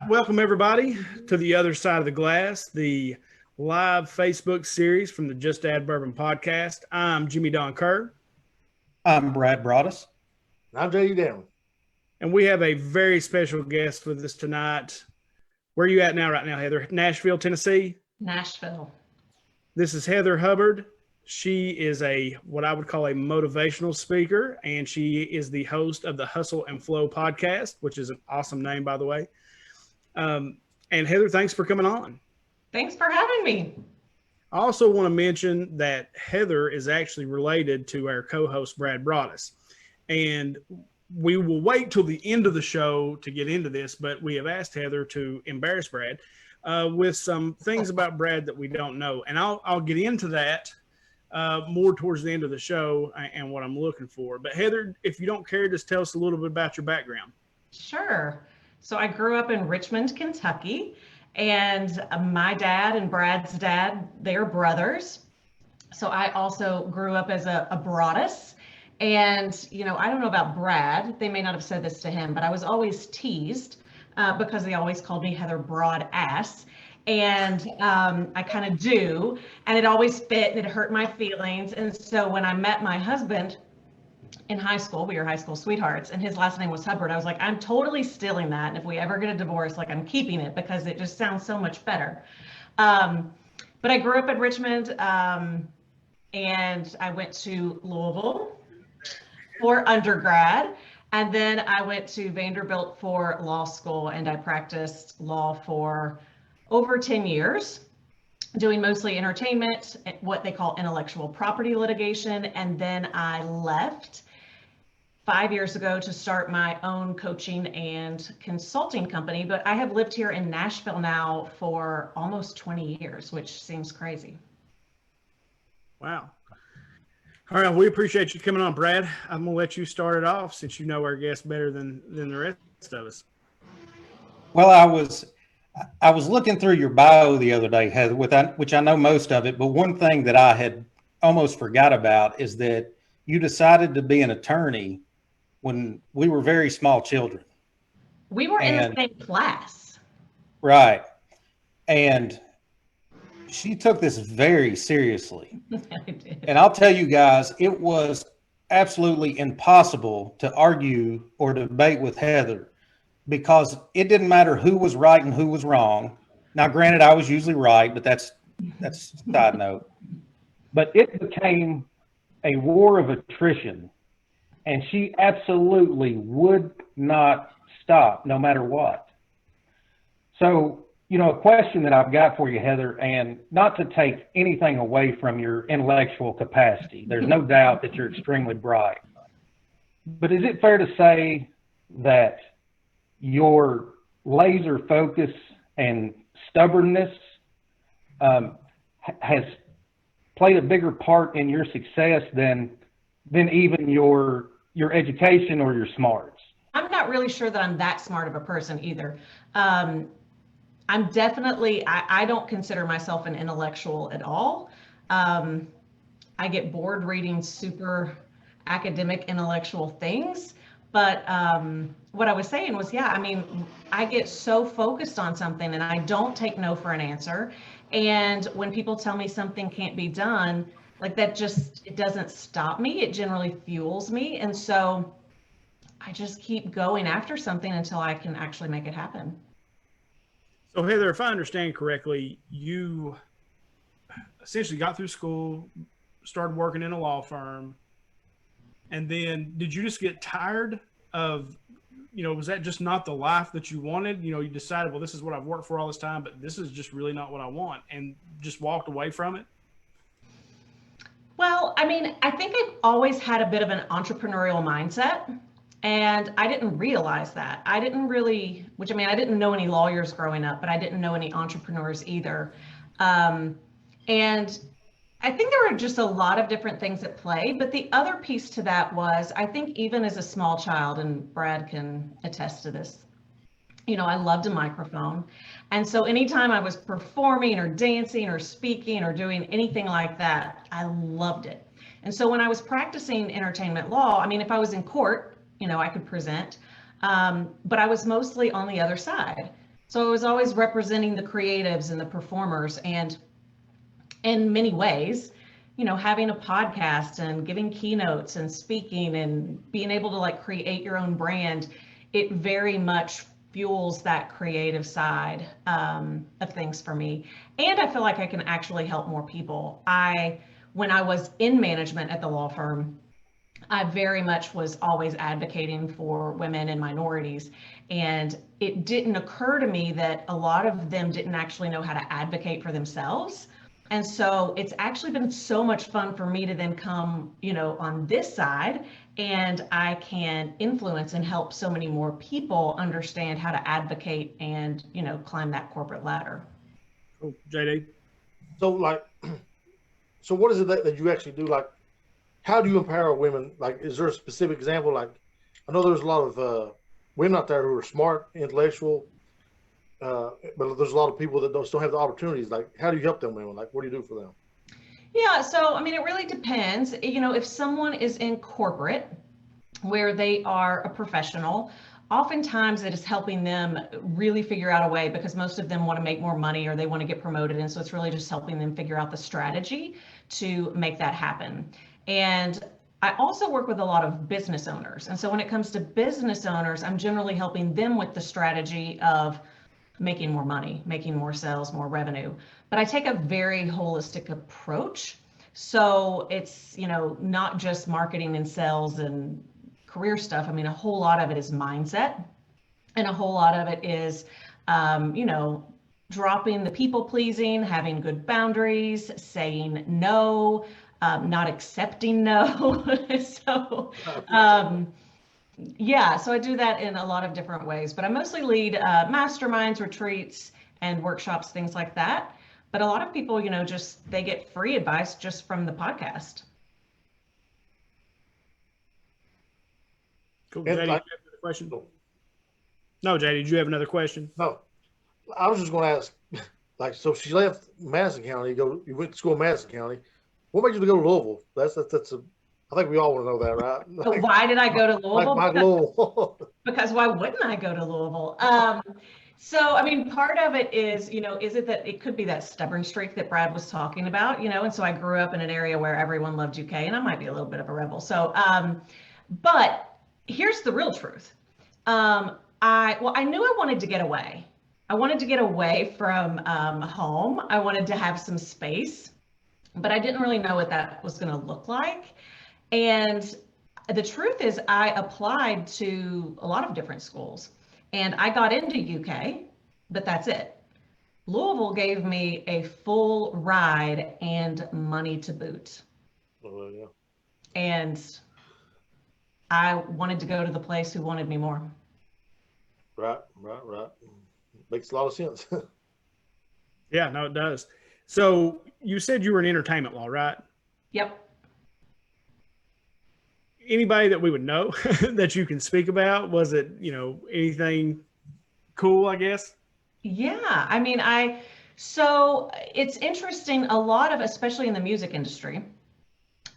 Welcome, everybody, to the other side of the glass, the live Facebook series from the Just Add Bourbon podcast. I'm Jimmy Don Kerr. I'm Brad Broaddus. I'm J.U. Danley. And we have a very special guest with us tonight. Where are you at right now, Heather? Nashville, Tennessee? Nashville. This is Heather Hubbard. She is what I would call a motivational speaker, and she is the host of the Hustle and Flow podcast, which is an awesome name, by the way. And Heather, thanks for coming on. Thanks for having me. I also want to mention that Heather is actually related to our co-host, Brad Broaddus. And we will wait till the end of the show to get into this, but we have asked Heather to embarrass Brad with some things about Brad that we don't know. And I'll get into that more towards the end of the show and what I'm looking for. But Heather, if you don't care, just tell us a little bit about your background. Sure. So I grew up in Richmond, Kentucky, and my dad and Brad's dad, they're brothers. So I also grew up as a Broaddus. And, I don't know about Brad. They may not have said this to him, but I was always teased because they always called me Heather Broadass. And I kind of do. And it always fit and it hurt my feelings. And so when I met my husband in high school, we were high school sweethearts, and his last name was Hubbard. I was like, I'm totally stealing that. And if we ever get a divorce, I'm keeping it because it just sounds so much better. But I grew up in Richmond and I went to Louisville for undergrad. And then I went to Vanderbilt for law school, and I practiced law for over 10 years, doing mostly entertainment, what they call intellectual property litigation. And then I left 5 years ago to start my own coaching and consulting company. But I have lived here in Nashville now for almost 20 years, which seems crazy. Wow. All right. We appreciate you coming on, Brad. I'm going to let you start it off since you know our guest better than the rest of us. Well, I was looking through your bio the other day, Heather, which I know most of it, but one thing that I had almost forgot about is that you decided to be an attorney when we were very small children. We were in the same class. Right. And she took this very seriously. I did. And I'll tell you guys, it was absolutely impossible to argue or debate with Heather because it didn't matter who was right and who was wrong. Now, granted, I was usually right, but that's a side note. But it became a war of attrition, and she absolutely would not stop no matter what. So, a question that I've got for you, Heather, and not to take anything away from your intellectual capacity. There's no doubt that you're extremely bright. But is it fair to say that your laser focus and stubbornness has played a bigger part in your success than even your education or your smarts? I'm not really sure that I'm that smart of a person either. I'm definitely, I don't consider myself an intellectual at all. I get bored reading super academic intellectual things. But what I was saying was, I get so focused on something and I don't take no for an answer. And when people tell me something can't be done, it doesn't stop me. It generally fuels me. And so I just keep going after something until I can actually make it happen. So Heather, if I understand correctly, you essentially got through school, started working in a law firm, and then did you just get tired of, was that just not the life that you wanted? You decided, well, this is what I've worked for all this time, but this is just really not what I want, and just walked away from it? Well, I think I've always had a bit of an entrepreneurial mindset. And I didn't realize that. I didn't know any lawyers growing up, but I didn't know any entrepreneurs either. And I think there were just a lot of different things at play. But the other piece to that was, I think even as a small child, and Brad can attest to this, I loved a microphone. And so anytime I was performing or dancing or speaking or doing anything like that, I loved it. And so when I was practicing entertainment law, if I was in court, I could present, but I was mostly on the other side. So I was always representing the creatives and the performers, and in many ways, having a podcast and giving keynotes and speaking and being able to like create your own brand, it very much fuels that creative side of things for me. And I feel like I can actually help more people. When I was in management at the law firm, I very much was always advocating for women and minorities. And it didn't occur to me that a lot of them didn't actually know how to advocate for themselves. And so it's actually been so much fun for me to then come, on this side, and I can influence and help so many more people understand how to advocate and, climb that corporate ladder. Cool. JD? So so what is it that you actually do? Like, how do you empower women? Like, is there a specific example? Like, I know there's a lot of women out there who are smart, intellectual, but there's a lot of people that don't have the opportunities. Like, how do you help them women? Like, what do you do for them? Yeah, so I mean, it really depends. If someone is in corporate where they are a professional, oftentimes it is helping them really figure out a way, because most of them want to make more money or they want to get promoted. And so it's really just helping them figure out the strategy to make that happen. And I also work with a lot of business owners. And so when it comes to business owners, I'm generally helping them with the strategy of making more money, making more sales, more revenue. But I take a very holistic approach. So it's, not just marketing and sales and career stuff. I mean, a whole lot of it is mindset, and a whole lot of it is, dropping the people pleasing, having good boundaries, saying no, not accepting no. So, yeah, so I do that in a lot of different ways, but I mostly lead masterminds, retreats, and workshops, things like that. But a lot of people, they get free advice just from the podcast. Cool. JD, you have another question? No, JD, did you have another question? No, I was just going to ask, so she left Madison County, you went to school in Madison County. What made you go to Louisville? I think we all want to know that, right? So why did I go to Louisville? Louisville? Because why wouldn't I go to Louisville? So, I mean, part of it is, is it that it could be that stubborn streak that Brad was talking about, and so I grew up in an area where everyone loved UK, and I might be a little bit of a rebel. So, but here's the real truth. I knew I wanted to get away. I wanted to get away from home. I wanted to have some space, but I didn't really know what that was going to look like. And the truth is, I applied to a lot of different schools, and I got into UK, but that's it. Louisville gave me a full ride and money to boot. Oh, yeah. And I wanted to go to the place who wanted me more. Right. Makes a lot of sense. Yeah, no, it does. So you said you were in entertainment law, right? Yep. Anybody that we would know that you can speak about? Was it, anything cool, I guess? Yeah, I mean, so it's interesting, a lot of, especially in the music industry,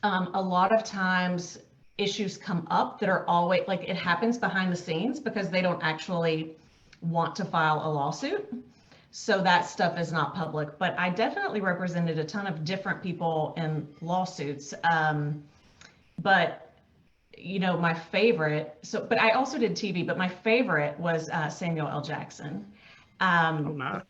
a lot of times issues come up that are always, like, it happens behind the scenes because they don't actually want to file a lawsuit. So that stuff is not public, but I definitely represented a ton of different people in lawsuits. But my favorite, but I also did TV, but my favorite was Samuel L. Jackson. Oh, nice.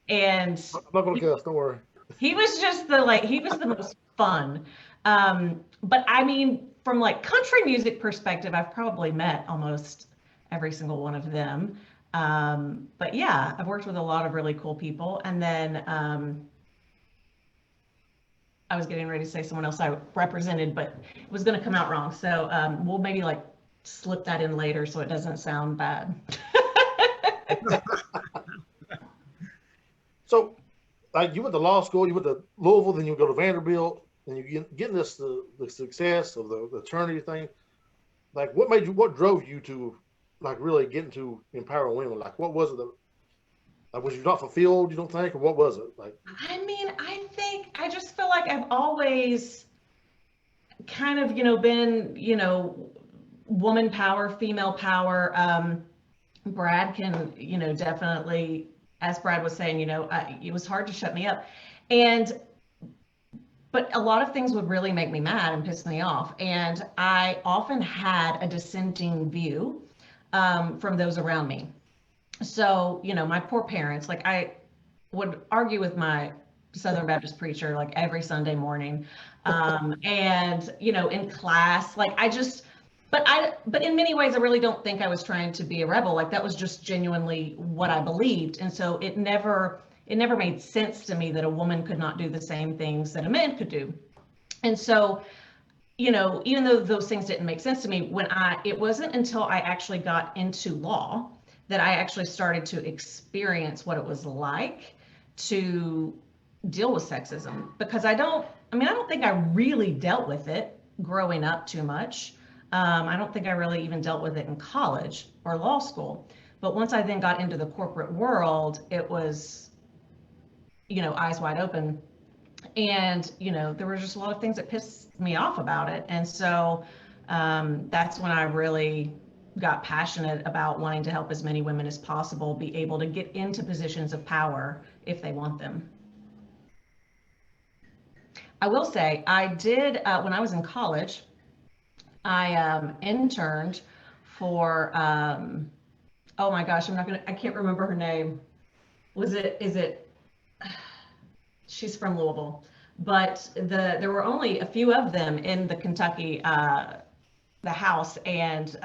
And I'm not going to guess, don't worry. he was just he was the most fun. But I mean, from like country music perspective, I've probably met almost every single one of them. But yeah, I've worked with a lot of really cool people. And then I was getting ready to say someone else I represented, but it was going to come out wrong. So we'll maybe slip that in later so it doesn't sound bad. So, you went to law school, you went to Louisville, then you go to Vanderbilt, and you get this the success of the attorney thing. What drove you to really get into empowering women? What was it that was you not fulfilled, you don't think, or what was it like? I mean, I just feel like I've always kind of, been, woman power, female power. Brad can, definitely, as Brad was saying, it was hard to shut me up. But a lot of things would really make me mad and piss me off. And I often had a dissenting view from those around me. So, my poor parents, like I would argue with my Southern Baptist preacher like every Sunday morning. And, in class, like but in many ways, I really don't think I was trying to be a rebel. Like that was just genuinely what I believed. And so it never made sense to me that a woman could not do the same things that a man could do. And so, even though those things didn't make sense to me, it wasn't until I actually got into law that I actually started to experience what it was like to deal with sexism, because I don't think I really dealt with it growing up too much. I don't think I really even dealt with it in college or law school. But once I then got into the corporate world, it was, eyes wide open. And, there were just a lot of things that pissed me off about it. And so that's when I really got passionate about wanting to help as many women as possible be able to get into positions of power if they want them. I will say I did, when I was in college, I interned for, oh my gosh, I can't remember her name. She's from Louisville, but there were only a few of them in the Kentucky, the House, and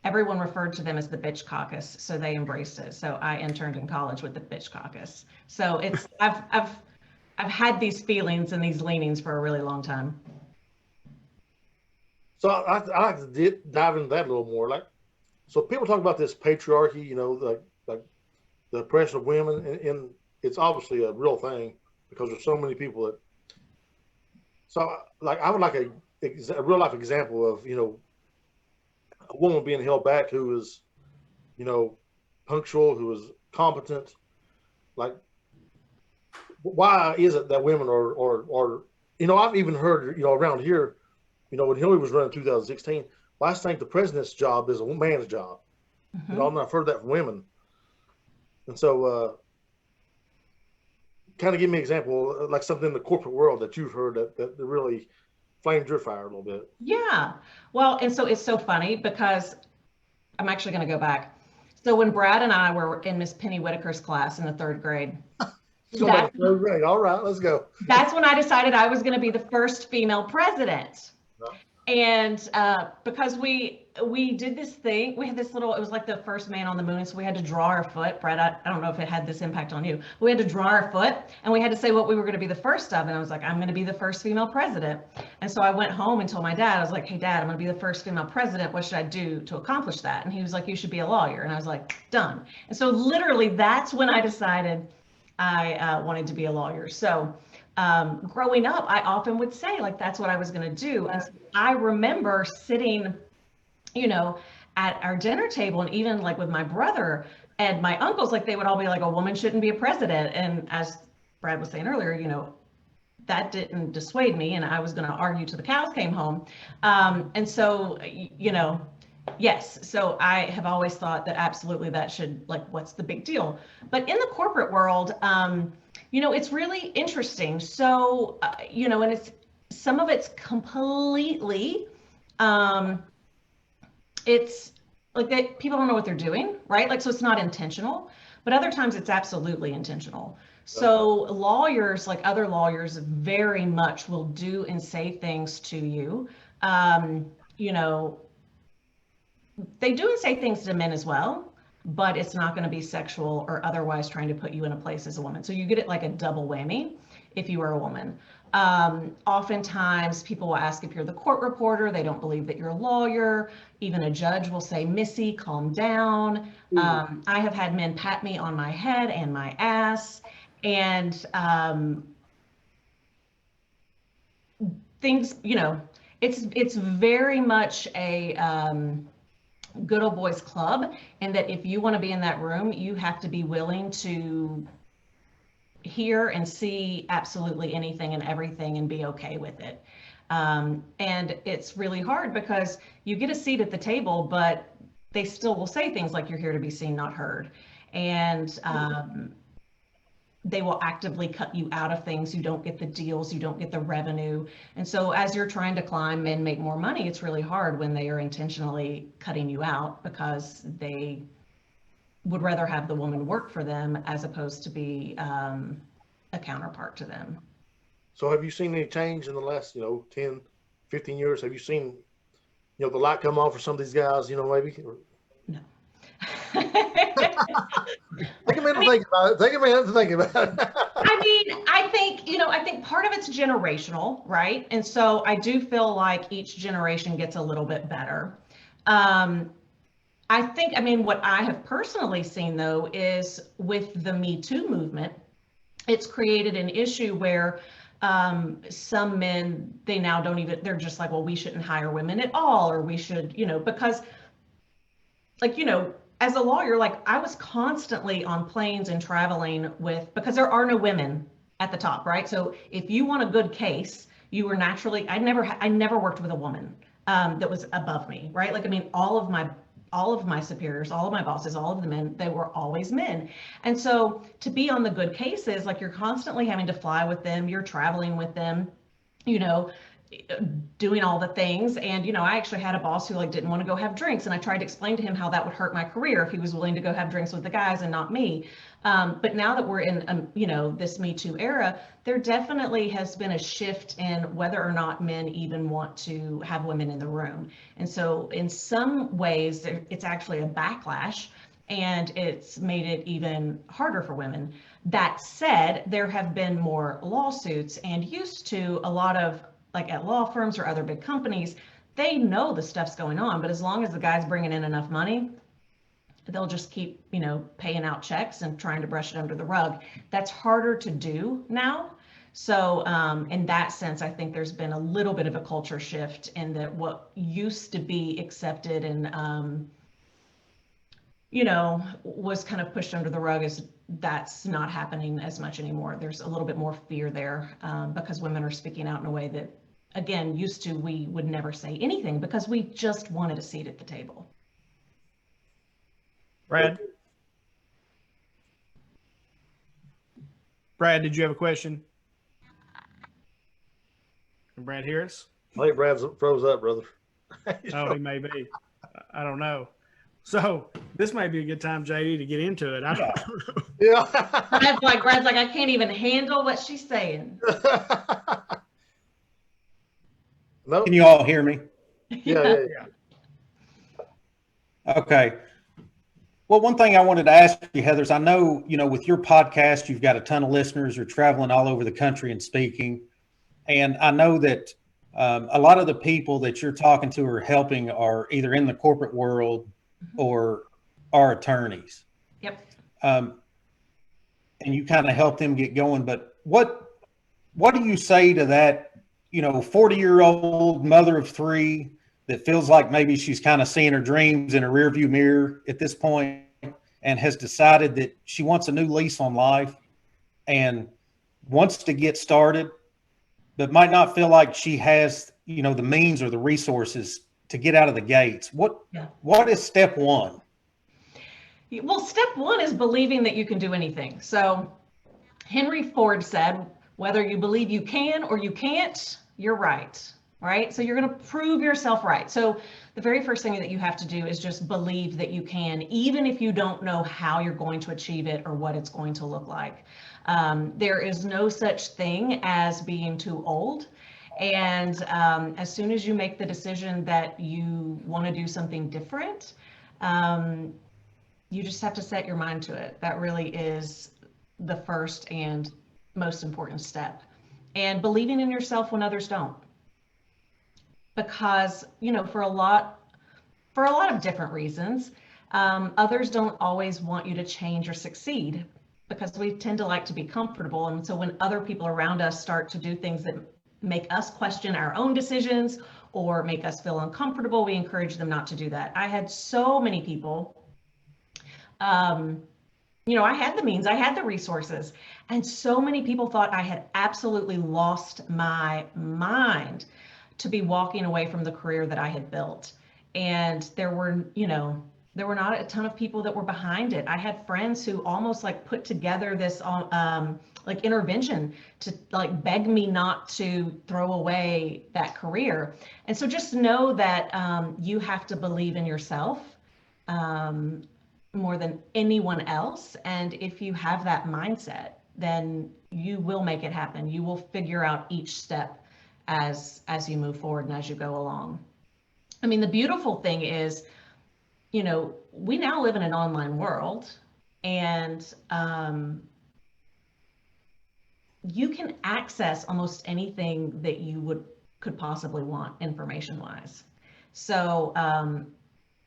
everyone referred to them as the bitch caucus, so they embraced it. So I interned in college with the bitch caucus. So it's, I've had these feelings and these leanings for a really long time. So I like to dive into that a little more. Like, so people talk about this patriarchy, like the oppression of women, and it's obviously a real thing because there's so many people that. So, like, I would like a real life example of a woman being held back who is, punctual, who is competent. Like, why is it that women are I've even heard around here. When Hillary was running in 2016, I think the president's job is a man's job. Mm-hmm. I've heard that from women. And so, kind of give me an example, like something in the corporate world that you've heard that really flamed your fire a little bit. Yeah. Well, and so it's so funny because I'm actually going to go back. So when Brad and I were in Miss Penny Whitaker's class in the third grade, Third grade. All right, let's go. That's when I decided I was going to be the first female president. And because we did this thing, we had this little, it was like the first man on the moon. So we had to draw our foot. Brad, I don't know if it had this impact on you. We had to draw our foot and we had to say what we were going to be the first of. And I was like, I'm going to be the first female president. And so I went home and told my dad, I was like, hey dad, I'm going to be the first female president. What should I do to accomplish that? And he was like, you should be a lawyer. And I was like, done. And so literally that's when I decided I wanted to be a lawyer. So growing up, I often would say like, that's what I was going to do. And so I remember sitting, at our dinner table, and even like with my brother and my uncles, like they would all be like, a woman shouldn't be a president. And as Brad was saying earlier, that didn't dissuade me, and I was going to argue till the cows came home. And so, yes, so I have always thought that absolutely that should, like, what's the big deal? But in the corporate world, it's really interesting. So, and some of it's completely, it's like people don't know what they're doing, right? Like, so it's not intentional, but other times it's absolutely intentional. So lawyers, like other lawyers, very much will do and say things to you. They do and say things to men as well, but it's not going to be sexual or otherwise trying to put you in a place as a woman. So you get it like a double whammy if you are a woman. Oftentimes people will ask if you're the court reporter. They don't believe that you're a lawyer. Even a judge will say, Missy, calm down. I have had men pat me on my head and my ass. And things, it's very much a good old boys club. And that if you want to be in that room, you have to be willing to hear and see absolutely anything and everything and be okay with it. And it's really hard because you get a seat at the table, but they still will say things like, you're here to be seen, not heard. And they will actively cut you out of things. You don't get the deals, you don't get the revenue. And so as you're trying to climb and make more money, it's really hard when they are intentionally cutting you out because they would rather have the woman work for them as opposed to be a counterpart to them. So have you seen any change in the last, 10, 15 years? Have you seen, the light come on for some of these guys, maybe? No. Take a minute to think about it. Take a minute to think about it. I mean, I think part of it's generational, right? And so I do feel like each generation gets a little bit better. What I have personally seen though is with the Me Too movement, it's created an issue where some men, they now don't even, they're just like, well, we shouldn't hire women at all, or we should, because as a lawyer, I was constantly on planes and traveling because there are no women at the top, right? So if you want a good case, you were naturally, I never worked with a woman that was above me, right? All of my superiors, all of my bosses, all of the men, they were always men. And so to be on the good cases, you're constantly having to fly with them, you're traveling with them, doing all the things. And, I actually had a boss who didn't want to go have drinks. And I tried to explain to him how that would hurt my career if he was willing to go have drinks with the guys and not me. But now that we're in, this Me Too era, there definitely has been a shift in whether or not men even want to have women in the room. And so in some ways, it's actually a backlash, and it's made it even harder for women. That said, there have been more lawsuits, and used to a lot of at law firms or other big companies, they know the stuff's going on, but as long as the guy's bringing in enough money, they'll just keep, paying out checks and trying to brush it under the rug. That's harder to do now. So in that sense, I think there's been a little bit of a culture shift in that what used to be accepted and, was kind of pushed under the rug that's not happening as much anymore. There's a little bit more fear there because women are speaking out in a way that, again, used to we would never say anything because we just wanted a seat at the table. Brad, did you have a question? Can Brad hear us? I think Brad froze up, brother. Oh, he may be. I don't know. So this may be a good time, JD, to get into it. I don't know. Yeah. Brad's like, I can't even handle what she's saying. No. Can you all hear me? Yeah. Okay. Well, one thing I wanted to ask you, Heather, is I know, with your podcast, you've got a ton of listeners. You're traveling all over the country and speaking. And I know that a lot of the people that you're talking to or helping are either in the corporate world or are attorneys. Yep. And you kind of help them get going. But what do you say to that, 40-year-old mother of three that feels like maybe she's kind of seeing her dreams in a rearview mirror at this point and has decided that she wants a new lease on life and wants to get started, but might not feel like she has, the means or the resources to get out of the gates? What is step one? Well, step one is believing that you can do anything. So Henry Ford said, whether you believe you can or you can't, you're right. Right? So you're going to prove yourself right. So the very first thing that you have to do is just believe that you can, even if you don't know how you're going to achieve it or what it's going to look like. There is no such thing as being too old. And as soon as you make the decision that you want to do something different, you just have to set your mind to it. That really is the first and most important step. And believing in yourself when others don't. Because, for a lot of different reasons, others don't always want you to change or succeed because we tend to like to be comfortable. And so when other people around us start to do things that make us question our own decisions or make us feel uncomfortable, we encourage them not to do that. I had so many people, I had the means, I had the resources, and so many people thought I had absolutely lost my mind to be walking away from the career that I had built. And there were, There were not a ton of people that were behind it. I had friends who almost like put together this like intervention to like beg me not to throw away that career. And so just know that you have to believe in yourself more than anyone else. And if you have that mindset, then you will make it happen. You will figure out each step as you move forward and as you go along. I mean, the beautiful thing is, you know, we now live in an online world, and you can access almost anything that you could possibly want information wise. So,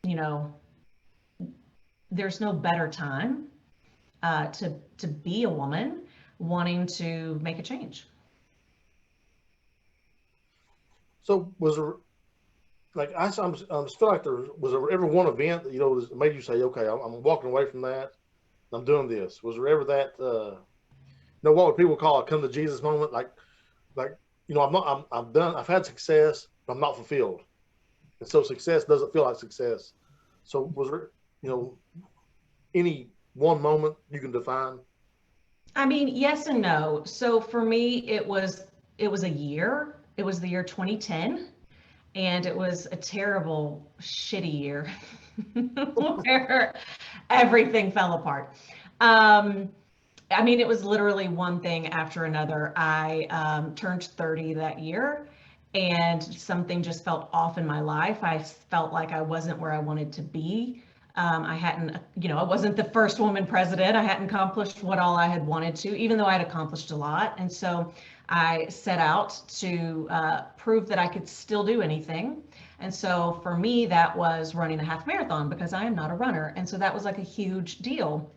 you know, there's no better time to be a woman wanting to make a change. So was there, like, I feel like there was there ever one event that, you know, made you say, okay, I'm walking away from that, I'm doing this. Was there ever that, you know, what would people call a come to Jesus moment? Like, you know, I'm done, I've had success, but I'm not fulfilled. And so success doesn't feel like success. So was there, you know, any one moment you can define? I mean, yes and no. So for me, it was a year. It was the year 2010, and it was a terrible, shitty year where everything fell apart. I mean, it was literally one thing after another. I turned 30 that year, and something just felt off in my life. I felt like I wasn't where I wanted to be. I hadn't, you know, I wasn't the first woman president. I hadn't accomplished what all I had wanted to, even though I had accomplished a lot. And so I set out to prove that I could still do anything. And so for me, that was running a half marathon, because I am not a runner. And so that was like a huge deal.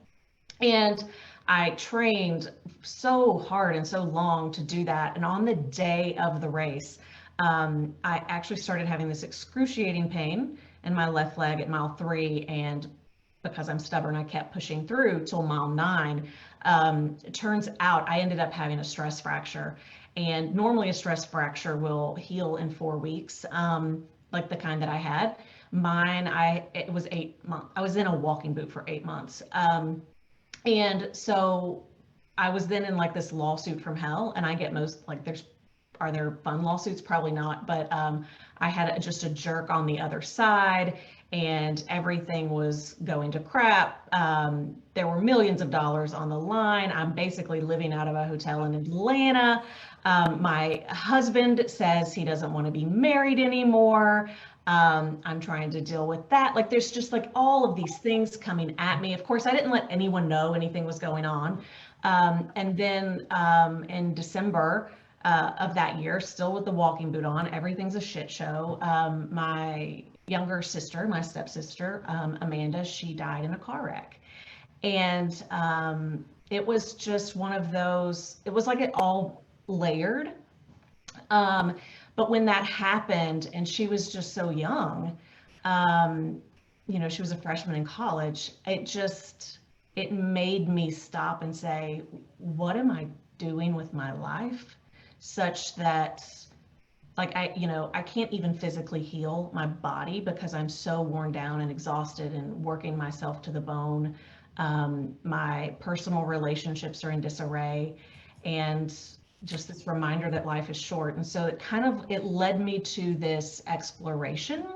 And I trained so hard and so long to do that. And on the day of the race, I actually started having this excruciating pain in my left leg at mile 3. And because I'm stubborn, I kept pushing through till mile 9. It turns out I ended up having a stress fracture. And normally a stress fracture will heal in 4 weeks, like the kind that I had. Mine, it was 8 months. I was in a walking boot for 8 months. And so I was then in like this lawsuit from hell, and I get most, like, are there fun lawsuits? Probably not, but I had just a jerk on the other side, and everything was going to crap. There were millions of dollars on the line. I'm basically living out of a hotel in Atlanta. My husband says he doesn't want to be married anymore. I'm trying to deal with that. Like, there's just like all of these things coming at me. Of course, I didn't let anyone know anything was going on. And then in December of that year, still with the walking boot on, everything's a shit show. My younger sister, my stepsister, Amanda, she died in a car wreck. And it was just one of those, it was like it all layered. But when that happened, and she was just so young, you know, she was a freshman in college, it made me stop and say, what am I doing with my life? Such that, like, I can't even physically heal my body because I'm so worn down and exhausted and working myself to the bone. My personal relationships are in disarray, and just this reminder that life is short. And so it led me to this exploration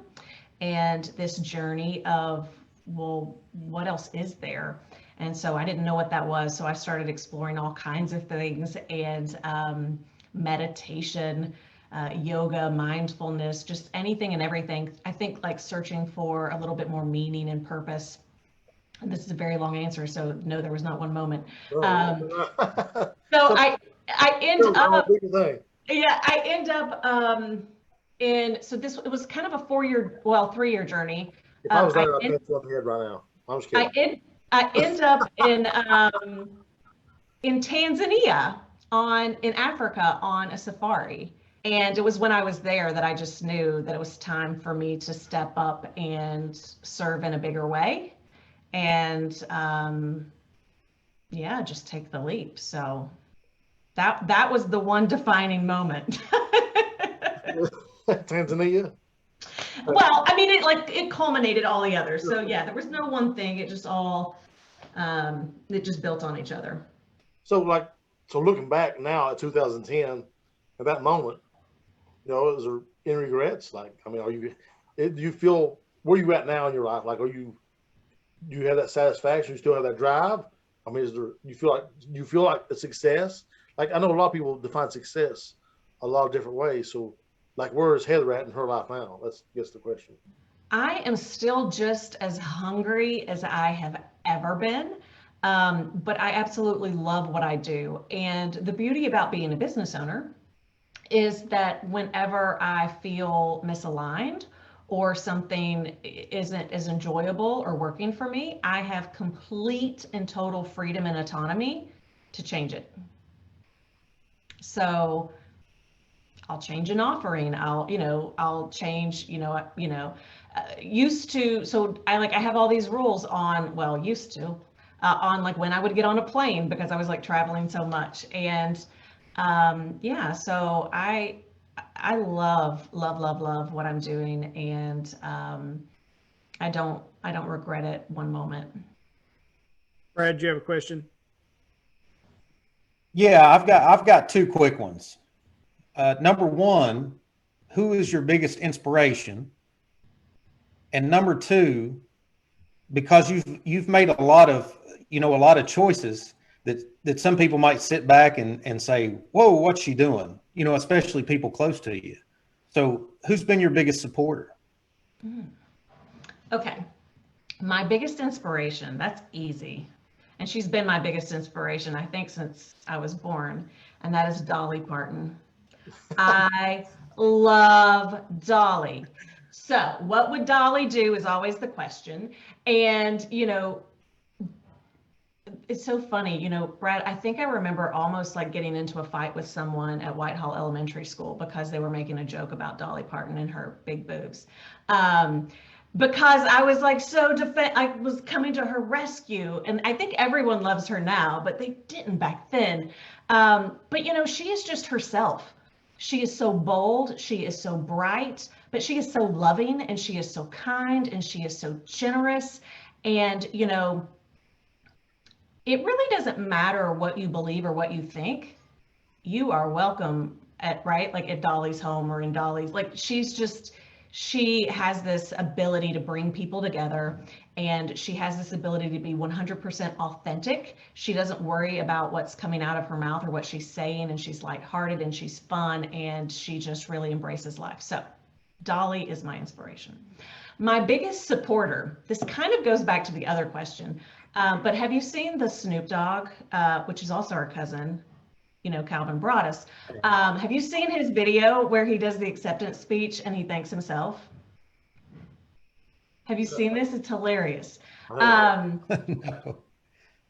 and this journey of, well, what else is there? And so I didn't know what that was. So I started exploring all kinds of things, and meditation, yoga, mindfulness, just anything and everything. I think, like, searching for a little bit more meaning and purpose. And this is a very long answer, so no, there was not one moment. So I end up, yeah, I end up it was kind of a 3-year journey. If I was there, I'd hit you on the head right now. I'm just kidding. I end up in Tanzania, in Africa, on a safari. And it was when I was there that I just knew that it was time for me to step up and serve in a bigger way. And yeah, just take the leap. So that was the one defining moment. Tanzania? Well, I mean, it culminated all the others. So yeah, there was no one thing. It just all, it just built on each other. So looking back now at 2010, at that moment, is there any regrets? Like, I mean, do you feel, where you at now in your life? Like, do you have that satisfaction? You still have that drive? I mean, do you feel like a success? Like, I know a lot of people define success a lot of different ways. So, like, where is Heather at in her life now? That's the question. I am still just as hungry as I have ever been. But I absolutely love what I do. And the beauty about being a business owner is that whenever I feel misaligned or something isn't as enjoyable or working for me, I have complete and total freedom and autonomy to change it. So I'll change an offering. I'll change, used to, so I have all these rules on, well, used to, on like when I would get on a plane because I was like traveling so much. And yeah, so I love what I'm doing, and I don't regret it one moment. Brad, do you have a question? Yeah, I've got two quick ones. Number one, who is your biggest inspiration? And number two, because you've made a lot of choices that some people might sit back and say, whoa, what's she doing? Especially people close to you. So who's been your biggest supporter? Okay. My biggest inspiration, that's easy. And she's been my biggest inspiration, I think, since I was born. And that is Dolly Parton. I love Dolly. So what would Dolly do is always the question. And, it's so funny, Brad, I think I remember almost like getting into a fight with someone at Whitehall Elementary School because they were making a joke about Dolly Parton and her big boobs. Because I was like I was coming to her rescue, and I think everyone loves her now, but they didn't back then. But she is just herself. She is so bold, she is so bright, but she is so loving, and she is so kind, and she is so generous. And it really doesn't matter what you believe or what you think. You are welcome at Dolly's home or in Dolly's. She has this ability to bring people together, and she has this ability to be 100% authentic. She doesn't worry about what's coming out of her mouth or what she's saying, and she's lighthearted and she's fun, and she just really embraces life. So Dolly is my inspiration. My biggest supporter, this kind of goes back to the other question, but have you seen the Snoop Dogg, which is also our cousin, Calvin Broadus? Have you seen his video where he does the acceptance speech and he thanks himself? Have you seen this? It's hilarious. No.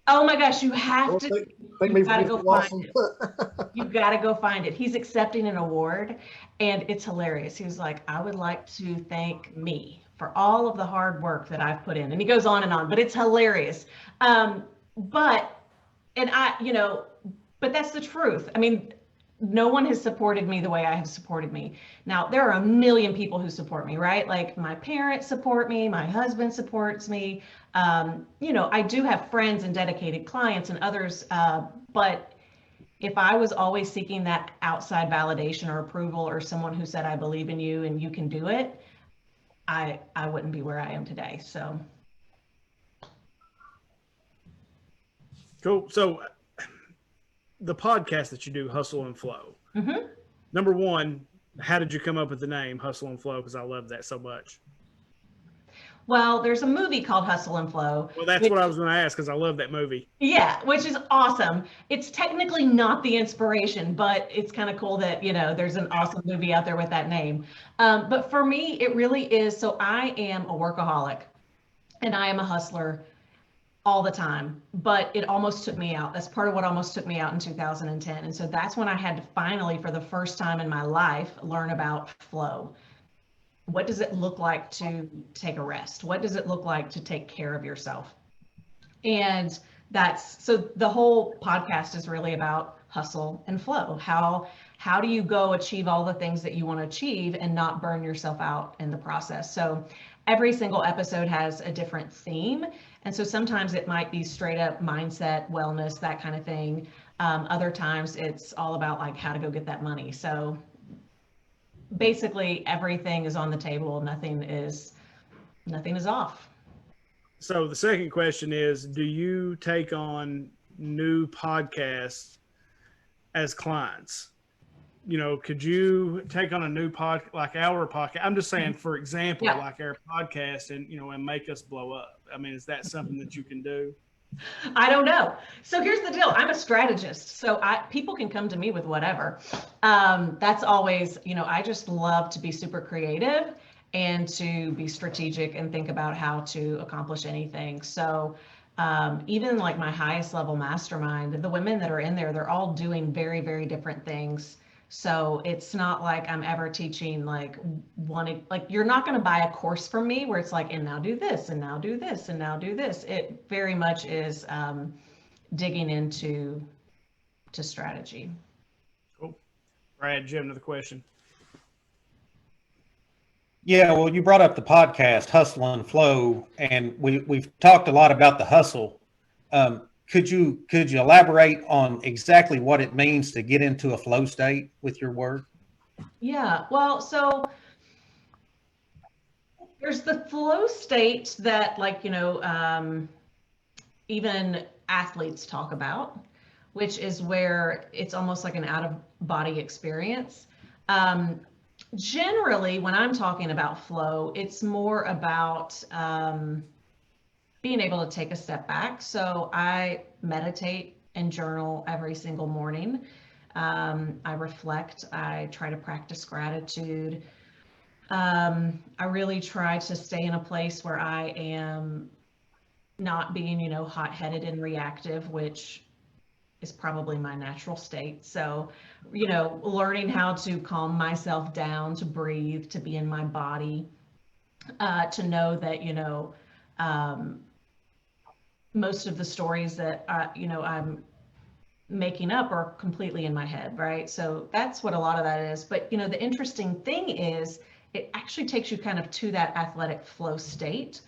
Oh my gosh, you have to. You've got to go find awesome. it. You've got to go find it. He's accepting an award, and it's hilarious. He was like, "I would like to thank me for all of the hard work that I've put in," and he goes on, but it's hilarious. But that's the truth. I mean, no one has supported me the way I have supported me. Now, there are a million people who support me, right? Like my parents support me, my husband supports me. I do have friends and dedicated clients and others, but if I was always seeking that outside validation or approval or someone who said, I believe in you and you can do it, I wouldn't be where I am today. So. Cool. So the podcast that you do, Hustle and Flow. Mm-hmm. Number one, how did you come up with the name Hustle and Flow? Because I love that so much. Well, there's a movie called Hustle and Flow. Well, that's what I was going to ask, because I love that movie. Yeah, which is awesome. It's technically not the inspiration, but it's kind of cool that, there's an awesome movie out there with that name. But for me, it really is. So I am a workaholic and I am a hustler all the time, but it almost took me out. That's part of what almost took me out in 2010. And so that's when I had to finally, for the first time in my life, learn about flow. What does it look like to take a rest? What does it look like to take care of yourself? And so the whole podcast is really about hustle and flow. How do you go achieve all the things that you want to achieve and not burn yourself out in the process? So every single episode has a different theme. And so sometimes it might be straight up mindset, wellness, that kind of thing. Other times it's all about like how to go get that money. So basically everything is on the table. Nothing is off. So the second question is, do you take on new podcasts as clients? You know, could you take on a new like our podcast? I'm just saying, for example, Yeah. like our podcast and, you know, and make us blow up. I mean, is that something that you can do? I don't know. So here's the deal. I'm a strategist. So people can come to me with whatever. That's always, you know, I just love to be super creative and to be strategic and think about how to accomplish anything. So even like my highest level mastermind, the women that are in there, they're all doing very, very different things. So it's not like I'm ever teaching like you're not going to buy a course from me where it's like, and now do this, and now do this, and now do this. It very much is digging into strategy. Cool. Brad, do you have another question? Yeah, well, you brought up the podcast, Hustle and Flow, and we've talked a lot about the hustle. Could you elaborate on exactly what it means to get into a flow state with your work? Yeah, well, so there's the flow state that, like, you know, even athletes talk about, which is where it's almost like an out-of-body experience. Generally, when I'm talking about flow, it's more about being able to take a step back. So I meditate and journal every single morning. I reflect. I try to practice gratitude. I really try to stay in a place where I am not being, you know, hot-headed and reactive, which is probably my natural state. So, you know, learning how to calm myself down, to breathe, to be in my body, to know that, you know, most of the stories that, you know, I'm making up are completely in my head, right? So that's what a lot of that is. But, you know, the interesting thing is it actually takes you kind of to that athletic flow state,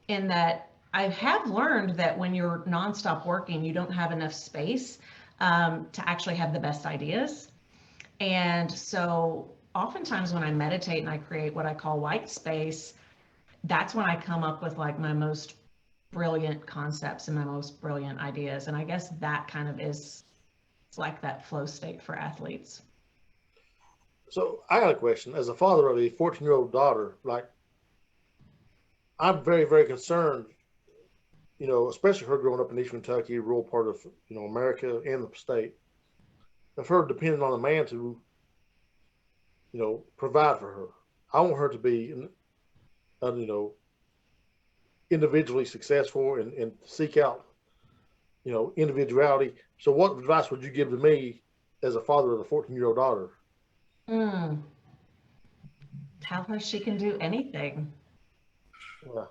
in that I have learned that when you're nonstop working, you don't have enough space to actually have the best ideas. And so oftentimes when I meditate and I create what I call white space, that's when I come up with like my most brilliant concepts and my most brilliant ideas. And I guess that kind of is like that flow state for athletes. So I got a question. As a father of a 14-year-old daughter, like, I'm very, very concerned, you know, especially her growing up in East Kentucky, a rural part of, you know, America and the state, of her depending on a man to, you know, provide for her. I want her to be, you know, individually successful and seek out, you know, individuality. So what advice would you give to me as a father of a 14-year-old daughter? Tell her she can do anything. Yeah.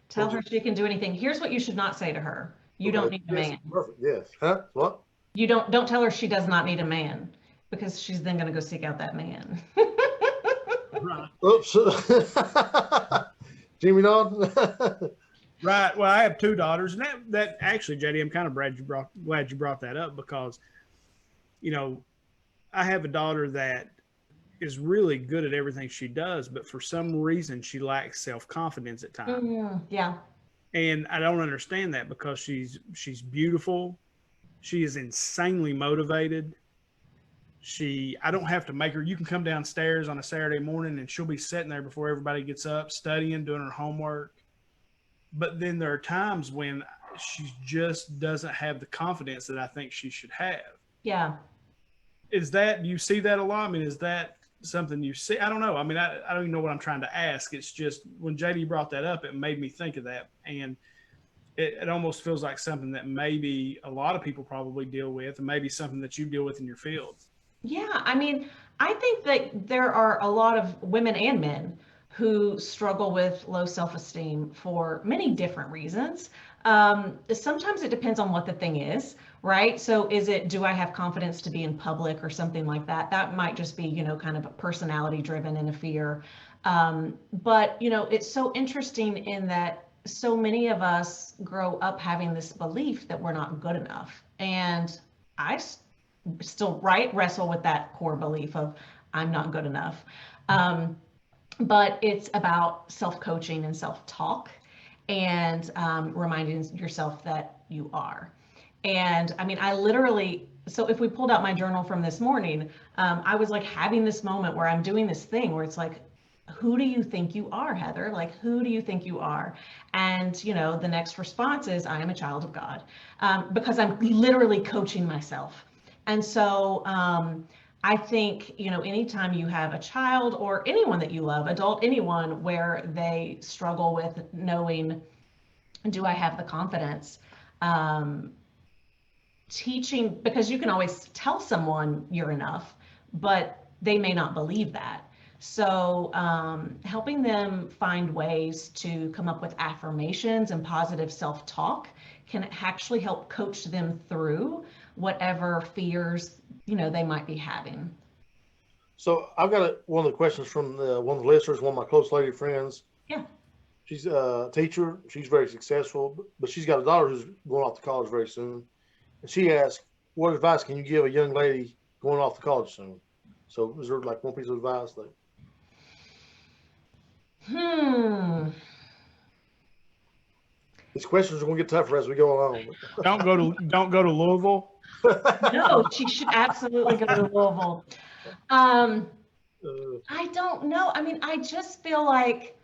Tell her she can do anything. Here's what you should not say to her. You don't need a man. Perfect. Yes. Huh? What? You don't tell her she does not need a man, because she's then going to go seek out that man. Right. Oops. Jimmy Don. Right. Well, I have two daughters, and that actually, JD, I'm kind of glad you brought that up, because, you know, I have a daughter that is really good at everything she does, but for some reason she lacks self-confidence at times. Yeah. And I don't understand that, because she's beautiful. She is insanely motivated. I don't have to make her. You can come downstairs on a Saturday morning and she'll be sitting there before everybody gets up, studying, doing her homework. But then there are times when she just doesn't have the confidence that I think she should have. Yeah. Do you see that a lot? I mean, is that something you see? I don't know. I mean, I don't even know what I'm trying to ask. It's just when JD brought that up, it made me think of that. And it almost feels like something that maybe a lot of people probably deal with, and maybe something that you deal with in your field. Yeah. I mean, I think that there are a lot of women and men who struggle with low self-esteem for many different reasons. Sometimes it depends on what the thing is, right? So is it, do I have confidence to be in public or something like that? That might just be, kind of a personality driven and a fear. But, it's so interesting in that so many of us grow up having this belief that we're not good enough. And I still, right, wrestle with that core belief of I'm not good enough. But it's about self-coaching and self-talk and reminding yourself that you are. And I mean, I literally, so if we pulled out my journal from this morning, I was like having this moment where I'm doing this thing where it's like, who do you think you are, Heather? Like, who do you think you are? And, the next response is, I am a child of God, because I'm literally coaching myself. And so I think, anytime you have a child or anyone that you love, adult, anyone, where they struggle with knowing, do I have the confidence? Teaching, because you can always tell someone you're enough, but they may not believe that. So helping them find ways to come up with affirmations and positive self-talk can actually help coach them through whatever fears, they might be having. So I've got one of the questions from one of the listeners, one of my close lady friends. Yeah. She's a teacher. She's very successful, but she's got a daughter who's going off to college very soon. And she asked, what advice can you give a young lady going off to college soon? So is there like one piece of advice? These questions are going to get tougher as we go along. Don't go to Louisville. No, she should absolutely go to Louisville. I don't know. I mean, I just feel like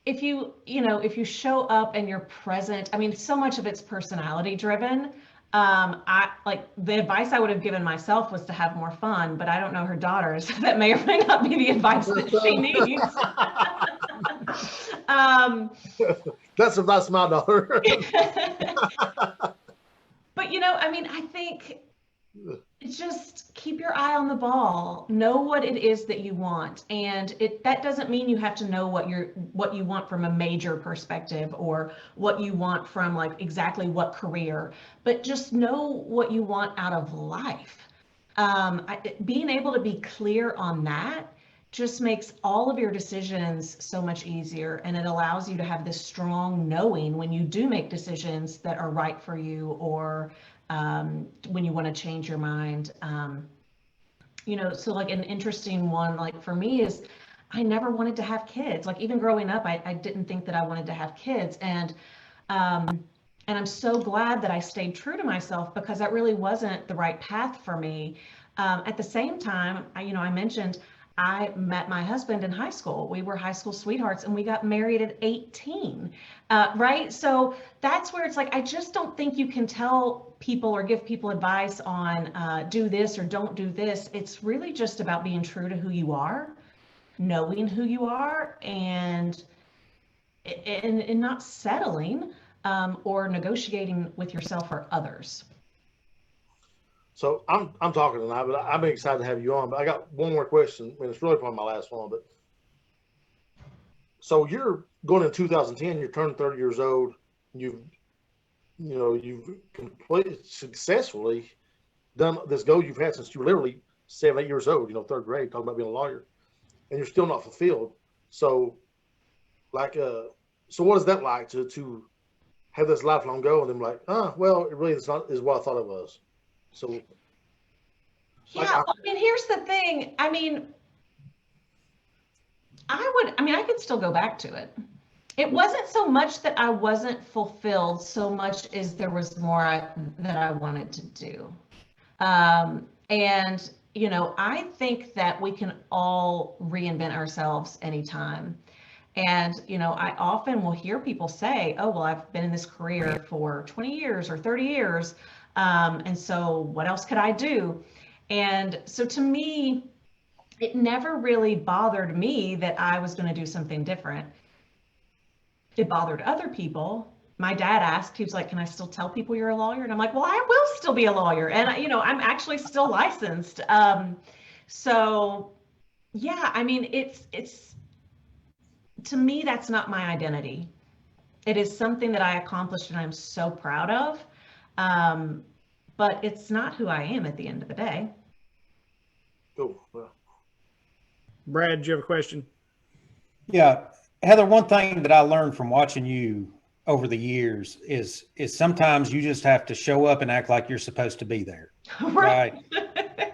if you show up and you're present, I mean, so much of it's personality driven. I like the advice I would have given myself was to have more fun, but I don't know her daughters. That may or may not be the advice that she needs. That's my daughter. But I mean, I think just keep your eye on the ball. Know what it is that you want, and that doesn't mean you have to know what you want from a major perspective or what you want from like exactly what career, but just know what you want out of life. Being able to be clear on that just makes all of your decisions so much easier, and it allows you to have this strong knowing when you do make decisions that are right for you, or when you want to change your mind. So like an interesting one, like for me, is I never wanted to have kids. Like even growing up, I didn't think that I wanted to have kids, and I'm so glad that I stayed true to myself, because that really wasn't the right path for me. At the same time, I mentioned I met my husband in high school. We were high school sweethearts, and we got married at 18, right? So that's where it's like, I just don't think you can tell people or give people advice on do this or don't do this. It's really just about being true to who you are, knowing who you are, and not settling or negotiating with yourself or others. So I'm talking tonight, but I've been excited to have you on. But I got one more question. I mean, it's really probably my last one. But so you're going in 2010. You're turning 30 years old. You've completely successfully done this goal you've had since you were literally 7, 8 years old. Third grade, talking about being a lawyer, and you're still not fulfilled. So, so what is that like to have this lifelong goal and then like, well, it really is not what I thought it was. So, yeah, I mean, here's the thing. I mean, I could still go back to it. It wasn't so much that I wasn't fulfilled, so much as there was more that I wanted to do. And, I think that we can all reinvent ourselves anytime. And, I often will hear people say, oh, well, I've been in this career for 20 years or 30 years. And so what else could I do? And so to me, it never really bothered me that I was going to do something different. It bothered other people. My dad asked, he was like, can I still tell people you're a lawyer? And I'm like, well, I will still be a lawyer. And, I'm actually still licensed. So yeah, I mean, it's, to me, that's not my identity. It is something that I accomplished and I'm so proud of. but it's not who I am at the end of the day. Cool. Well, Brad, do you have a question? Yeah, Heather, one thing that I learned from watching you over the years is sometimes you just have to show up and act like you're supposed to be there. Right.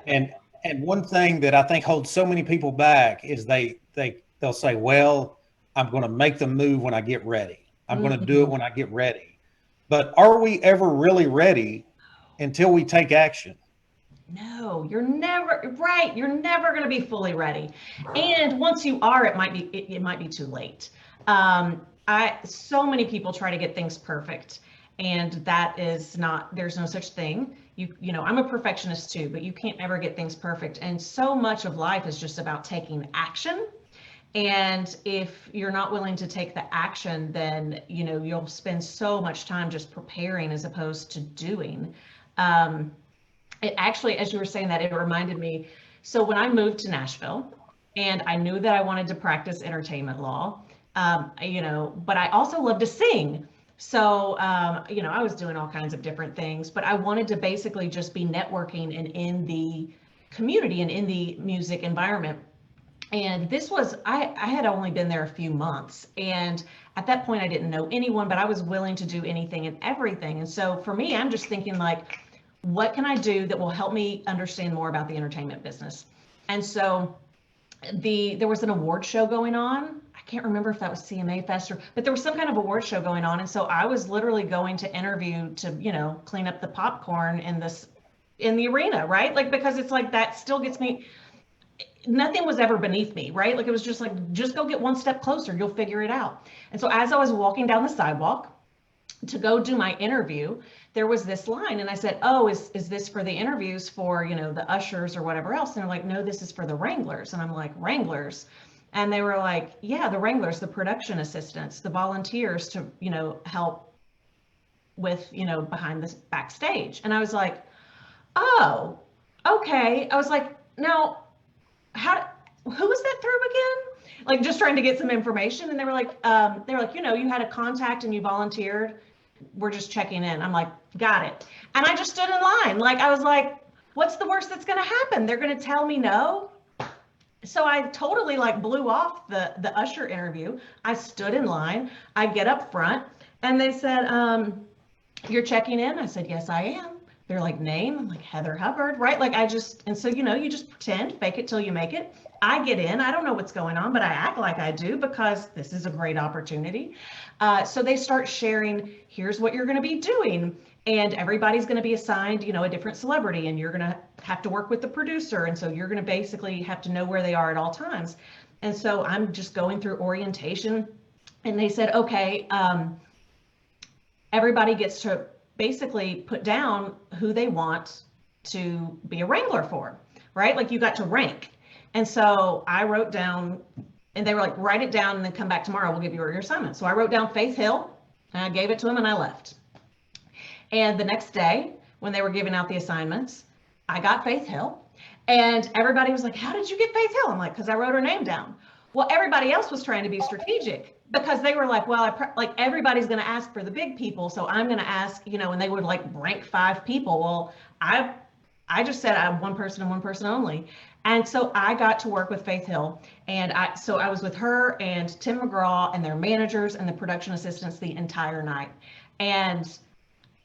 And one thing that I think holds so many people back is they'll say, well, I'm going to make the move when I get ready. I'm going to do it when I get ready. But are we ever really ready until we take action? No, you're never right. You're never going to be fully ready. And once you are, it might be too late. So many people try to get things perfect, and that is not, there's no such thing. You know, I'm a perfectionist too, but you can't ever get things perfect. And so much of life is just about taking action. And if you're not willing to take the action, then, you know, you'll spend so much time just preparing as opposed to doing. It actually, as you were saying that, it reminded me. So when I moved to Nashville and I knew that I wanted to practice entertainment law, you know, but I also love to sing. So, you know, I was doing all kinds of different things, but I wanted to basically just be networking and in the community and in the music environment. And this was, I had only been there a few months. And at that point, I didn't know anyone, but I was willing to do anything and everything. And so for me, I'm just thinking like, what can I do that will help me understand more about the entertainment business? And so there was an award show going on. I can't remember if that was CMA Fest but there was some kind of award show going on. And so I was literally going to interview to, you know, clean up the popcorn in the arena, right? Like, because it's like, that still gets me, nothing was ever beneath me, right? Like, it was just like, just go get one step closer, you'll figure it out. And so as I was walking down the sidewalk to go do my interview, there was this line, and I said, oh, is this for the interviews for, you know, the ushers or whatever else? And they're like, no, this is for the Wranglers. And I'm like, Wranglers? And they were like, yeah, the Wranglers, the production assistants, the volunteers to, you know, help with, you know, behind the backstage. And I was like, oh, okay. I was like, now, who was that through again? Like, just trying to get some information. And they were like, you know, you had a contact and you volunteered. We're just checking in. I'm like, got it. And I just stood in line. Like, I was like, what's the worst that's going to happen? They're going to tell me no. So I totally like blew off the usher interview. I stood in line. I get up front and they said, you're checking in? I said, yes, I am. They're like, name? I'm like, Heather Hubbard, right? Like, and so, you know, you just pretend, fake it till you make it. I get in, I don't know what's going on, but I act like I do because this is a great opportunity. So they start sharing, here's what you're going to be doing. And everybody's going to be assigned, you know, a different celebrity, and you're going to have to work with the producer. And so you're going to basically have to know where they are at all times. And so I'm just going through orientation, and they said, okay, everybody gets to basically put down who they want to be a Wrangler for, right? Like, you got to rank. And so I wrote down, and they were like, write it down and then come back tomorrow, we'll give you your assignment. So I wrote down Faith Hill, and I gave it to them, and I left. And the next day, when they were giving out the assignments, I got Faith Hill, and everybody was like, how did you get Faith Hill? I'm like, because I wrote her name down. Well, everybody else was trying to be strategic because they were like, well, like, everybody's going to ask for the big people, so I'm going to ask, you know, and they would like rank 5 people. Well, I just said I have one person and one person only. And so I got to work with Faith Hill, and so I was with her and Tim McGraw and their managers and the production assistants the entire night. And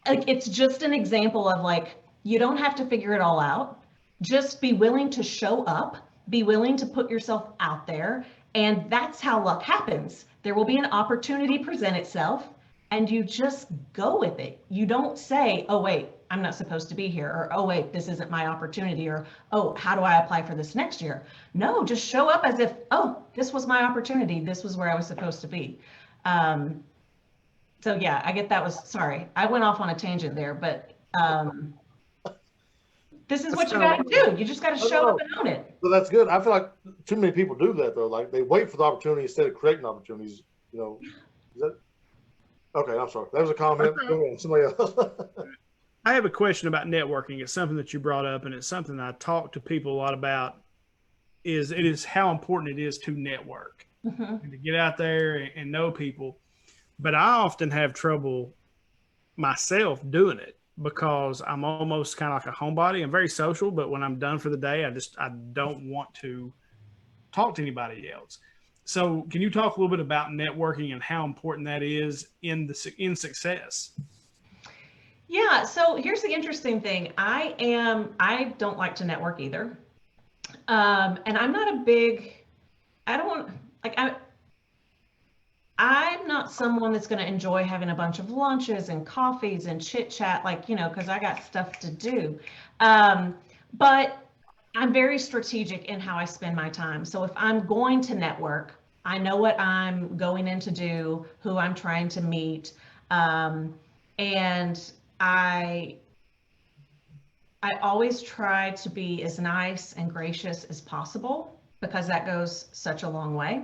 like, it's just an example of like, you don't have to figure it all out. Just be willing to show up, be willing to put yourself out there. And that's how luck happens. There will be an opportunity present itself, and you just go with it. You don't say, oh, wait, I'm not supposed to be here, or, oh, wait, this isn't my opportunity, or, oh, how do I apply for this next year? No, just show up as if, oh, this was my opportunity. This was where I was supposed to be. So yeah, I get that was, sorry, I went off on a tangent there, but this is what you got to do. You just got to show up and own it. But that's good. I feel like too many people do that though. Like, they wait for the opportunity instead of creating opportunities. You know, is that okay? I'm sorry. That was a comment. Go ahead. Somebody else. I have a question about networking. It's something that you brought up, and it's something I talk to people a lot about. It is how important it is to network and to get out there and know people. But I often have trouble myself doing it. because I'm almost kind of like a homebody. I'm very social, but when I'm done for the day, I don't want to talk to anybody else. So can you talk a little bit about networking and how important that is in success? Yeah. So here's the interesting thing. I don't like to network either. And I'm not a big, I don't want, like, I'm not someone that's going to enjoy having a bunch of lunches and coffees and chit chat, like, because I got stuff to do. But I'm very strategic in how I spend my time. So if I'm going to network, I know what I'm going in to do, who I'm trying to meet. And I always try to be as nice and gracious as possible because that goes such a long way.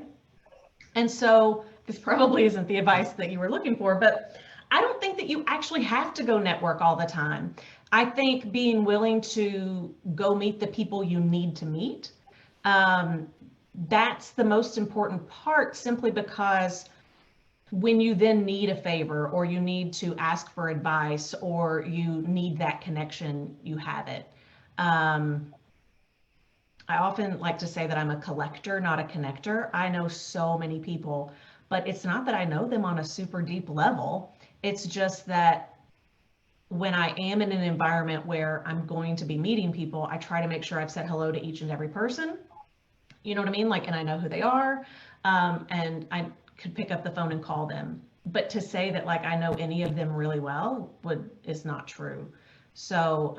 And so this probably isn't the advice that you were looking for, but I don't think that you actually have to go network all the time. I think being willing to go meet the people you need to meet, that's the most important part, simply because when you then need a favor or you need to ask for advice or you need that connection, you have it. I often like to say that I'm a collector, not a connector. I know so many people, but it's not that I know them on a super deep level. It's just that when I am in an environment where I'm going to be meeting people, I try to make sure I've said hello to each and every person. You know what I mean? Like, and I know who they are, and I could pick up the phone and call them. But to say that like I know any of them really well is not true. So,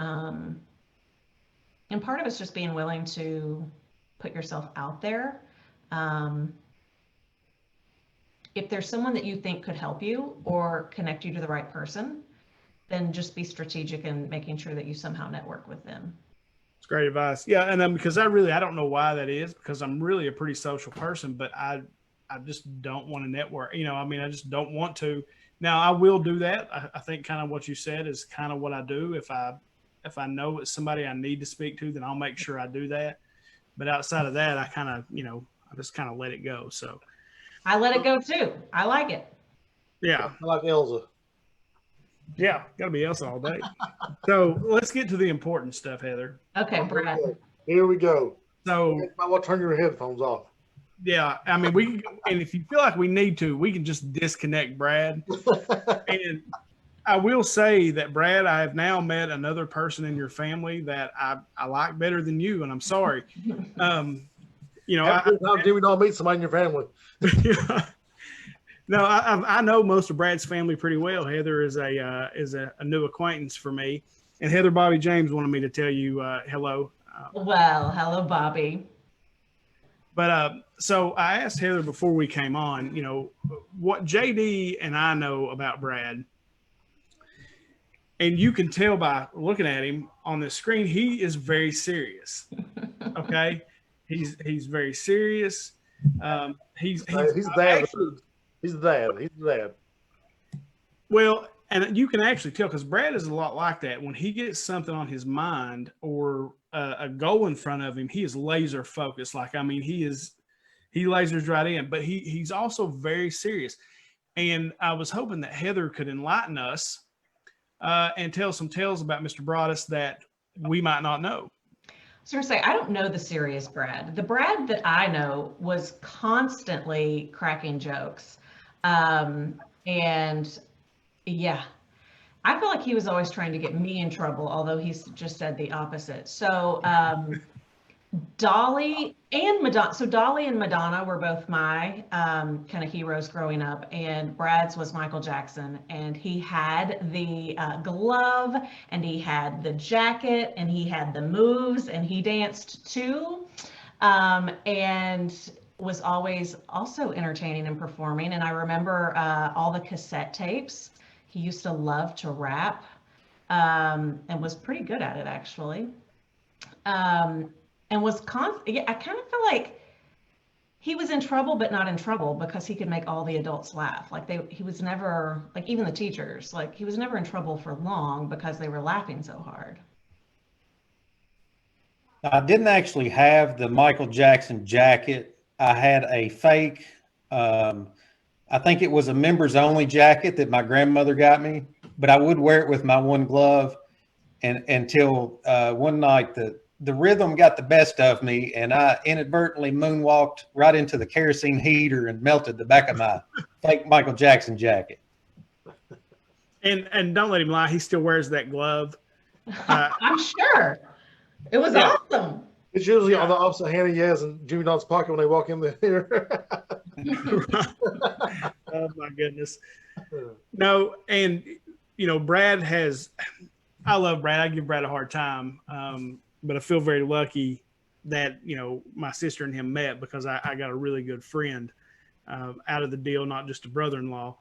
and part of it's just being willing to put yourself out there. If there's someone that you think could help you or connect you to the right person, then just be strategic in making sure that you somehow network with them. It's great advice. Yeah. And then because I don't know why that is, because I'm really a pretty social person, but I just don't want to network. I just don't want to. Now I will do that. I think kind of what you said is kind of what I do. If I know it's somebody I need to speak to, then I'll make sure I do that. But outside of that, I kind of, I just kind of let it go. So I let it go too. I like it. Yeah. I like Elsa. Yeah. Gotta be Elsa all day. So let's get to the important stuff, Heather. Okay, Brad. Here we go. So I will turn your headphones off. yeah, I mean, we can, and if you feel like we need to, we can just disconnect Brad. And I will say that, Brad, I have now met another person in your family that I like better than you, and I'm sorry. How did we not meet somebody in your family? No, I know most of Brad's family pretty well. Heather is a new acquaintance for me, and Heather Bobby James wanted me to tell you hello. Well, hello, Bobby. But so I asked Heather before we came on, what JD and I know about Brad. And you can tell by looking at him on the screen, he is very serious. Okay. He's very serious. He's dad. He's the dad. Well, and you can actually tell because Brad is a lot like that. When he gets something on his mind or a goal in front of him, he is laser focused. Like, I mean, he lasers right in, but he's also very serious. And I was hoping that Heather could enlighten us and tell some tales about Mr. Broadus that we might not know. So I don't know the serious Brad. The Brad that I know was constantly cracking jokes. And yeah, I feel like he was always trying to get me in trouble, although he's just said the opposite. So Dolly and Madonna. So Dolly and Madonna were both my kind of heroes growing up, and Brad's was Michael Jackson, and he had the glove, and he had the jacket, and he had the moves, and he danced too, and was always also entertaining and performing. And I remember all the cassette tapes. He used to love to rap and was pretty good at it, actually. And was I kind of feel like he was in trouble, but not in trouble, because he could make all the adults laugh. Like he was never, like, even the teachers, like, he was never in trouble for long because they were laughing so hard. I didn't actually have the Michael Jackson jacket. I had a fake, I think it was a members only jacket that my grandmother got me. but I would wear it with my one glove. And until one night, the rhythm got the best of me, and I inadvertently moonwalked right into the kerosene heater and melted the back of my fake Michael Jackson jacket. And don't let him lie, he still wears that glove. I'm sure. It was awesome. It's usually on the opposite hand he has in Jimmy Don's pocket when they walk in there. Oh my goodness. No, and Brad has, I love Brad. I give Brad a hard time. But I feel very lucky that, my sister and him met, because I got a really good friend out of the deal, not just a brother-in-law.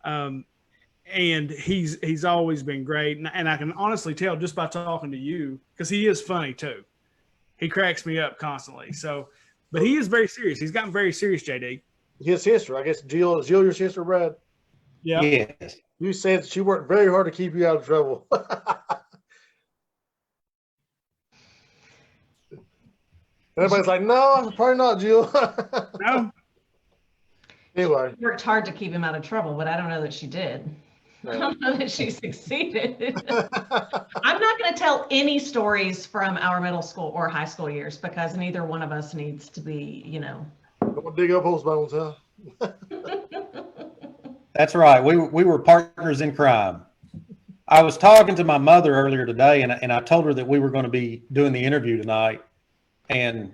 And he's always been great. And I can honestly tell just by talking to you, because he is funny too. He cracks me up constantly. So, but he is very serious. He's gotten very serious, JD. His sister, I guess, Jill, is Jill your sister, Brad? Yeah. Yes. You said she worked very hard to keep you out of trouble. Everybody's like, no, probably not, Jill. No. Anyway. She worked hard to keep him out of trouble, but I don't know that she did. I don't know that she succeeded. I'm not going to tell any stories from our middle school or high school years, because neither one of us needs to be, Don't dig up holes, bones, huh? That's right. We were partners in crime. I was talking to my mother earlier today, and I told her that we were going to be doing the interview tonight. And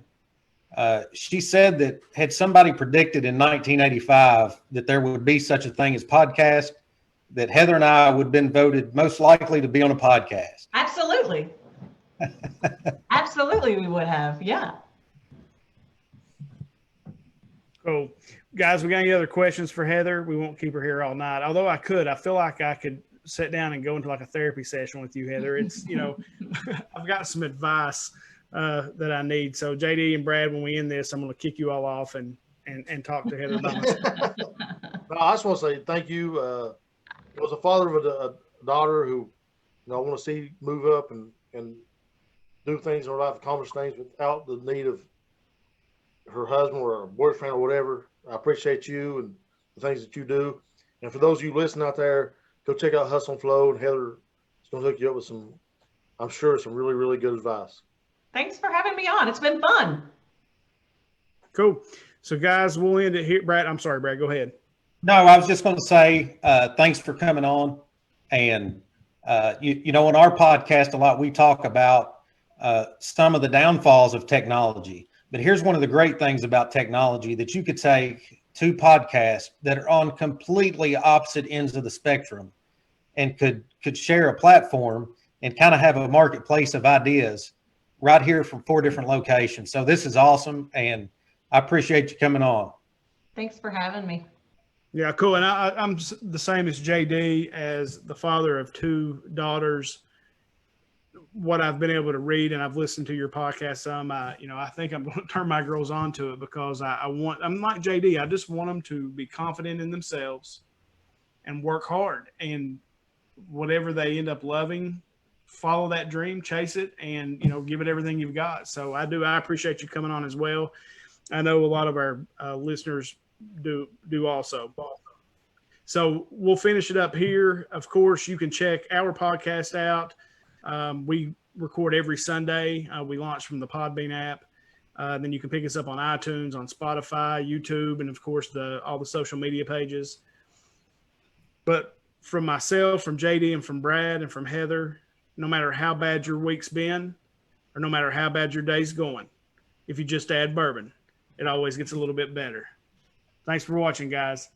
she said that had somebody predicted in 1985 that there would be such a thing as podcast, that Heather and I would have been voted most likely to be on a podcast. Absolutely. Absolutely, we would have. Yeah. Cool. Guys, we got any other questions for Heather? We won't keep her here all night. Although I feel like I could sit down and go into like a therapy session with you, Heather. It's, I've got some advice that I need. So JD and Brad, when we end this, I'm going to kick you all off and talk to Heather about myself. I just want to say thank you. I was a father of a daughter who, I want to see move up and do things in her life, accomplish things without the need of her husband or her boyfriend or whatever. I appreciate you and the things that you do. And for those of you listening out there, go check out Hustle and Flow, and Heather is going to hook you up with some, I'm sure, some really, really good advice. Thanks for having me on. It's been fun. Cool. So guys, we'll end it here. Brad, I'm sorry, Brad, go ahead. No, I was just going to say thanks for coming on. And, on our podcast a lot, we talk about some of the downfalls of technology. But here's one of the great things about technology, that you could take two podcasts that are on completely opposite ends of the spectrum and could share a platform and kind of have a marketplace of ideas right here from 4 different locations. So this is awesome, and I appreciate you coming on. Thanks for having me. Yeah, cool. And I'm the same as JD, as the father of 2 daughters. What I've been able to read, and I've listened to your podcast some, I think I'm going to turn my girls on to it, because I'm like JD. I just want them to be confident in themselves and work hard, and whatever they end up loving, follow that dream, chase it, and, give it everything you've got. So I appreciate you coming on as well. I know a lot of our listeners do also. So we'll finish it up here. Of course, you can check our podcast out. We record every Sunday. We launch from the Podbean app. Then you can pick us up on iTunes, on Spotify, YouTube, and of course all the social media pages. But from myself, from JD, and from Brad, and from Heather, no matter how bad your week's been, or no matter how bad your day's going, if you just add bourbon, it always gets a little bit better. Thanks for watching, guys.